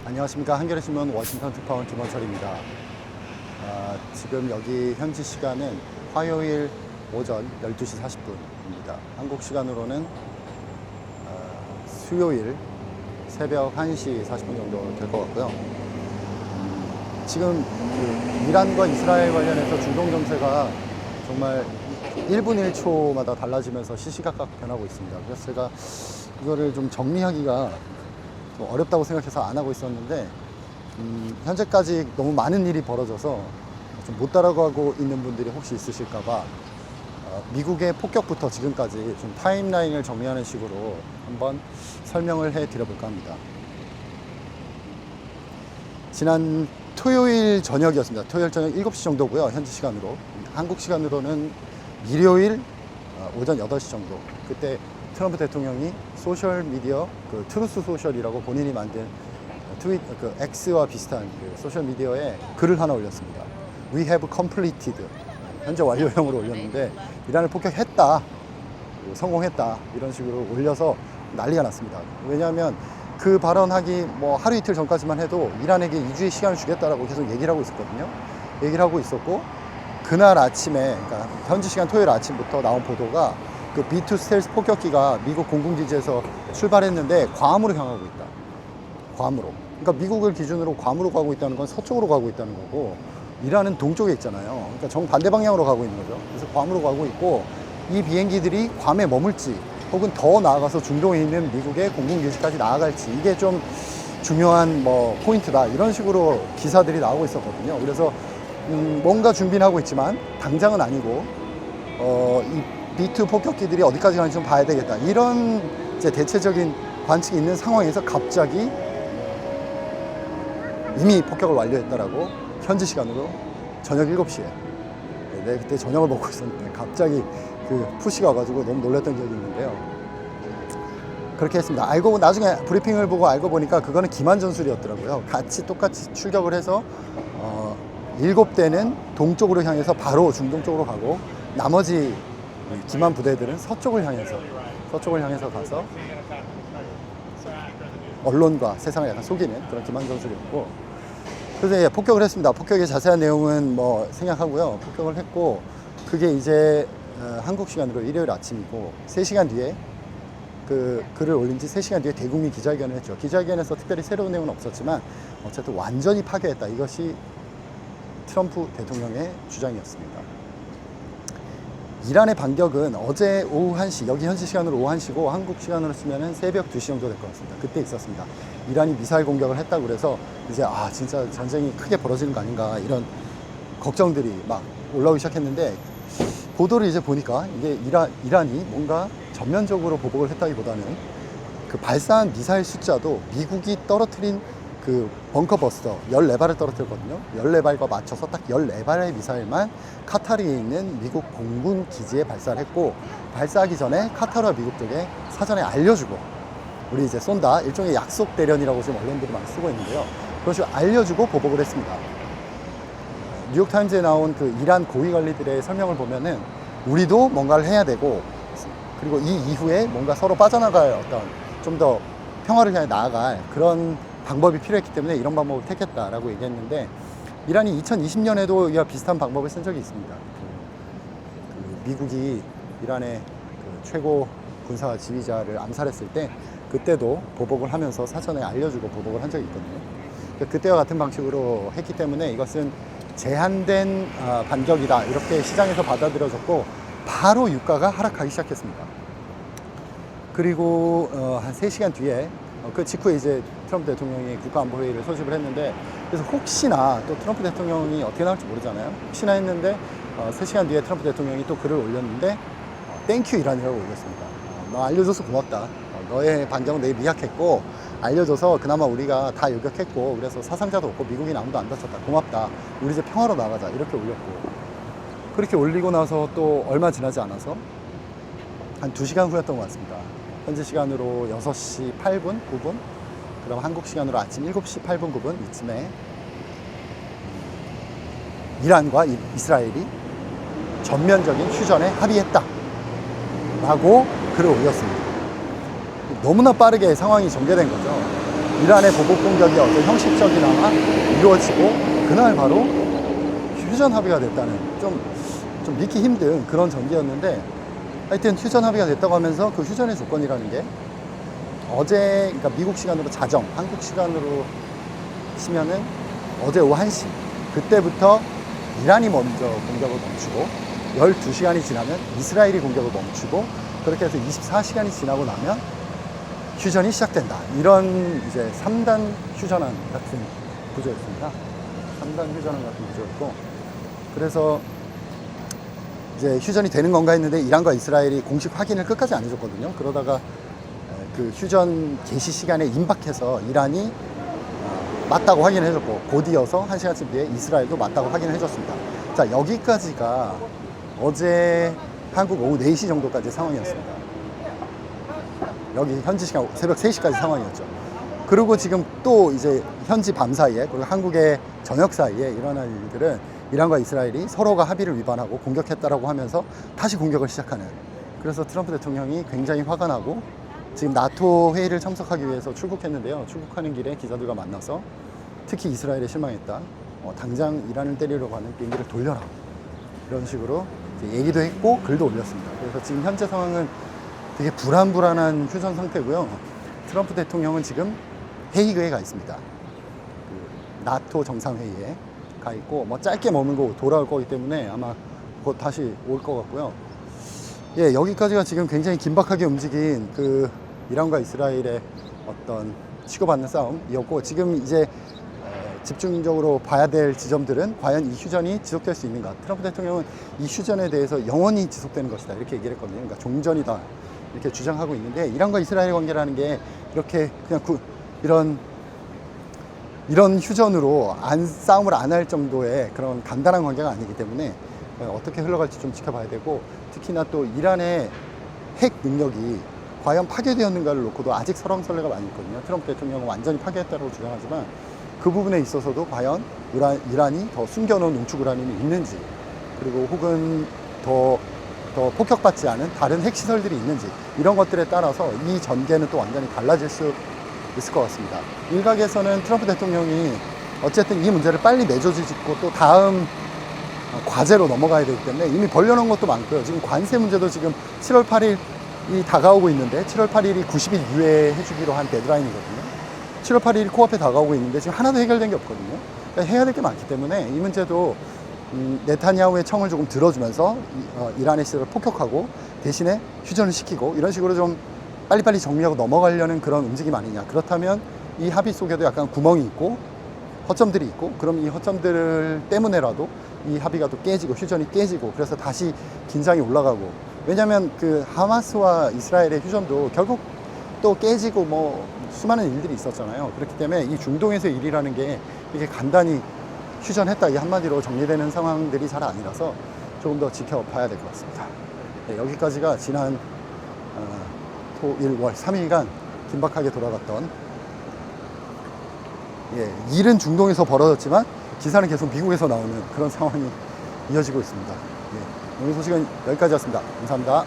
안녕하십니까. 한겨레신문 워싱턴 특파원 김원철입니다. 지금 여기 현지 시간은 화요일 오전 12시 40분입니다. 한국 시간으로는 수요일 새벽 1시 40분 정도 될 것 같고요. 지금 이란과 이스라엘 관련해서 중동 정세가 정말 1분 1초마다 달라지면서 시시각각 변하고 있습니다. 그래서 제가 이거를 좀 정리하기가 좀 어렵다고 생각해서 안 하고 있었는데 현재까지 너무 많은 일이 벌어져서 좀 못 따라가고 있는 분들이 혹시 있으실까봐 미국의 폭격부터 지금까지 좀 타임라인을 정리하는 식으로 한번 설명을 해 드려볼까 합니다. 지난 토요일 저녁이었습니다. 토요일 저녁 7시 정도고요. 현지 시간으로. 한국 시간으로는 일요일 오전 8시 정도. 그때 트럼프 대통령이 소셜미디어, 트루스 소셜이라고 본인이 만든 X와 비슷한 소셜미디어에 글을 하나 올렸습니다. We have completed. 현재 완료형으로 올렸는데, 이란을 폭격했다, 성공했다, 이런 식으로 올려서 난리가 났습니다. 왜냐하면 그 발언하기 하루 이틀 전까지만 해도 이란에게 2주의 시간을 주겠다라고 계속 얘기를 하고 있었거든요. 얘기를 하고 있었고, 그날 아침에, 그러니까 현지 시간 토요일 아침부터 나온 보도가 B2 스텔스 폭격기가 미국 공군기지에서 출발했는데 괌으로 향하고 있다. 괌으로. 그러니까 미국을 기준으로 괌으로 가고 있다는 건 서쪽으로 가고 있다는 거고, 이란은 동쪽에 있잖아요. 그러니까 정반대 방향으로 가고 있는 거죠. 그래서 괌으로 가고 있고, 이 비행기들이 괌에 머물지 혹은 더 나아가서 중동에 있는 미국의 공군기지까지 나아갈지, 이게 좀 중요한 포인트다, 이런 식으로 기사들이 나오고 있었거든요. 그래서 뭔가 준비는 하고 있지만 당장은 아니고 이 B2 폭격기들이 어디까지 가는지 좀 봐야 되겠다, 이런 이제 대체적인 관측이 있는 상황에서 갑자기 이미 폭격을 완료했다라고 현지 시간으로 저녁 7시에, 네, 그때 저녁을 먹고 있었는데 갑자기 푸시가 와가지고 너무 놀랐던 기억이 있는데요. 그렇게 했습니다. 나중에 브리핑을 보고 알고 보니까 그거는 기만 전술이었더라고요. 똑같이 출격을 해서 7대는 동쪽으로 향해서 바로 중동 쪽으로 가고, 나머지 기만 부대들은 서쪽을 향해서 가서 언론과 세상을 약간 속이는 그런 기만 전술이었고, 그래서 폭격을 했습니다. 폭격의 자세한 내용은 생략하고요. 폭격을 했고, 그게 이제 한국 시간으로 일요일 아침이고, 3시간 뒤에 글을 올린 지 3시간 뒤에 대국민 기자회견을 했죠. 기자회견에서 특별히 새로운 내용은 없었지만 어쨌든 완전히 파괴했다, 이것이 트럼프 대통령의 주장이었습니다. 이란의 반격은 어제 오후 1시, 여기 현지 시간으로 오후 1시고 한국 시간으로 치면은 새벽 2시 정도 될 것 같습니다. 그때 있었습니다. 이란이 미사일 공격을 했다고 그래서 이제 진짜 전쟁이 크게 벌어지는 거 아닌가, 이런 걱정들이 막 올라오기 시작했는데, 보도를 이제 보니까 이게 이란이 뭔가 전면적으로 보복을 했다기보다는 발사한 미사일 숫자도 미국이 떨어뜨린 벙커버스터 14발을 떨어뜨렸거든요. 14발과 맞춰서 딱 14발의 미사일만 카타르에 있는 미국 공군 기지에 발사를 했고, 발사하기 전에 카타르와 미국 쪽에 사전에 알려주고, 우리 이제 쏜다, 일종의 약속 대련이라고 지금 언론들이 많이 쓰고 있는데요. 그런 식으로 알려주고 보복을 했습니다. 뉴욕타임즈에 나온 이란 고위 관리들의 설명을 보면은 우리도 뭔가를 해야 되고, 그리고 이 이후에 뭔가 서로 빠져나갈 어떤 좀 더 평화를 향해 나아갈 그런 방법이 필요했기 때문에 이런 방법을 택했다라고 얘기했는데, 이란이 2020년에도 이와 비슷한 방법을 쓴 적이 있습니다. 미국이 이란의 최고 군사 지휘자를 암살했을 때, 그때도 보복을 하면서 사전에 알려주고 보복을 한 적이 있거든요. 그때와 같은 방식으로 했기 때문에 이것은 제한된 반격이다, 이렇게 시장에서 받아들여졌고, 바로 유가가 하락하기 시작했습니다. 그리고 한 3시간 뒤에 그 직후에 이제 트럼프 대통령이 국가안보회의를 소집을 했는데, 그래서 혹시나 또 트럼프 대통령이 어떻게 나올지 모르잖아요. 혹시나 했는데 3시간 뒤에 트럼프 대통령이 또 글을 올렸는데 땡큐 이란이라고 올렸습니다. 너 알려줘서 고맙다. 너의 반격은 되게 미약했고 알려줘서 그나마 우리가 다 요격했고, 그래서 사상자도 없고 미국인 아무도 안 다쳤다. 고맙다. 우리 이제 평화로 나가자. 이렇게 올렸고, 그렇게 올리고 나서 또 얼마 지나지 않아서 한 2시간 후였던 것 같습니다. 현지 시간으로 6시 8분, 9분, 그럼 한국 시간으로 아침 7시 8분, 9분 이쯤에 이란과 이스라엘이 전면적인 휴전에 합의했다 라고 글을 올렸습니다. 너무나 빠르게 상황이 전개된 거죠. 이란의 보복 공격이 어떤 형식적이나마 이루어지고 그날 바로 휴전 합의가 됐다는 좀 믿기 힘든 그런 전개였는데, 하여튼 휴전 합의가 됐다고 하면서 그 휴전의 조건이라는 게 어제, 그러니까 미국 시간으로 자정, 한국 시간으로 치면은 어제 오후 1시, 그때부터 이란이 먼저 공격을 멈추고 12시간이 지나면 이스라엘이 공격을 멈추고, 그렇게 해서 24시간이 지나고 나면 휴전이 시작된다. 이런 이제 3단 휴전안 같은 구조였습니다. 3단 휴전안 같은 구조였고, 그래서 이제 휴전이 되는 건가 했는데 이란과 이스라엘이 공식 확인을 끝까지 안 해줬거든요. 그러다가 그 휴전 개시 시간에 임박해서 이란이 맞다고 확인을 해줬고, 곧 이어서 1시간쯤 뒤에 이스라엘도 맞다고 확인을 해줬습니다. 자, 여기까지가 어제 한국 오후 4시 정도까지 상황이었습니다. 여기 현지 시간 새벽 3시까지 상황이었죠. 그리고 지금 또 이제 현지 밤 사이에, 그리고 한국의 저녁 사이에 일어날 일들은 이란과 이스라엘이 서로가 합의를 위반하고 공격했다라고 하면서 다시 공격을 시작하는, 그래서 트럼프 대통령이 굉장히 화가 나고 지금 나토 회의를 참석하기 위해서 출국했는데요. 출국하는 길에 기자들과 만나서 특히 이스라엘에 실망했다. 당장 이란을 때리려고 하는 비행기를 돌려라. 이런 식으로 이제 얘기도 했고 글도 올렸습니다. 그래서 지금 현재 상황은 되게 불안불안한 휴전 상태고요. 트럼프 대통령은 지금 헤이그에 가 있습니다. 그 나토 정상회의에 가 있고, 뭐 짧게 머물고 돌아올 거기 때문에 아마 곧 다시 올 것 같고요. 예, 여기까지가 지금 굉장히 긴박하게 움직인 그 이란과 이스라엘의 어떤 치고받는 싸움이었고, 지금 이제 집중적으로 봐야 될 지점들은 과연 이 휴전이 지속될 수 있는가. 트럼프 대통령은 이 휴전에 대해서 영원히 지속되는 것이다 이렇게 얘기를 했거든요. 그러니까 종전이다 이렇게 주장하고 있는데, 이란과 이스라엘의 관계라는 게 이렇게 그냥 이런 휴전으로 싸움을 안 할 정도의 그런 간단한 관계가 아니기 때문에 어떻게 흘러갈지 좀 지켜봐야 되고, 특히나 또 이란의 핵 능력이 과연 파괴되었는가를 놓고도 아직 설왕설래가 많이 있거든요. 트럼프 대통령은 완전히 파괴했다고 주장하지만 그 부분에 있어서도 과연 이란이 더 숨겨놓은 농축 우라늄이 있는지, 그리고 혹은 더 폭격받지 않은 다른 핵시설들이 있는지, 이런 것들에 따라서 이 전개는 또 완전히 달라질 수 있을 것 같습니다. 일각에서는 트럼프 대통령이 어쨌든 이 문제를 빨리 매조짓고 또 다음 과제로 넘어가야 되기 때문에 이미 벌려놓은 것도 많고요. 지금 관세 문제도 지금 7월 8일이 다가오고 있는데, 7월 8일이 90일 유예해주기로 한 데드라인이거든요. 7월 8일이 코앞에 다가오고 있는데 지금 하나도 해결된 게 없거든요. 그러니까 해야 될 게 많기 때문에 이 문제도 네타냐후의 청을 조금 들어주면서 이란의 시설을 폭격하고 대신에 휴전을 시키고, 이런 식으로 좀 빨리빨리 정리하고 넘어가려는 그런 움직임 아니냐. 그렇다면 이 합의 속에도 약간 구멍이 있고 허점들이 있고, 그럼 이 허점들 때문에라도 이 합의가 또 깨지고 휴전이 깨지고, 그래서 다시 긴장이 올라가고, 왜냐하면 그 하마스와 이스라엘의 휴전도 결국 또 깨지고 뭐 수많은 일들이 있었잖아요. 그렇기 때문에 이 중동에서의 일이라는 게 이렇게 간단히 휴전했다 이 한마디로 정리되는 상황들이 잘 아니라서 조금 더 지켜봐야 될 것 같습니다. 네, 여기까지가 지난 토, 일, 월 3일간 긴박하게 돌아갔던, 일은 중동에서 벌어졌지만 기사는 계속 미국에서 나오는 그런 상황이 이어지고 있습니다. 오늘 소식은 여기까지였습니다. 감사합니다.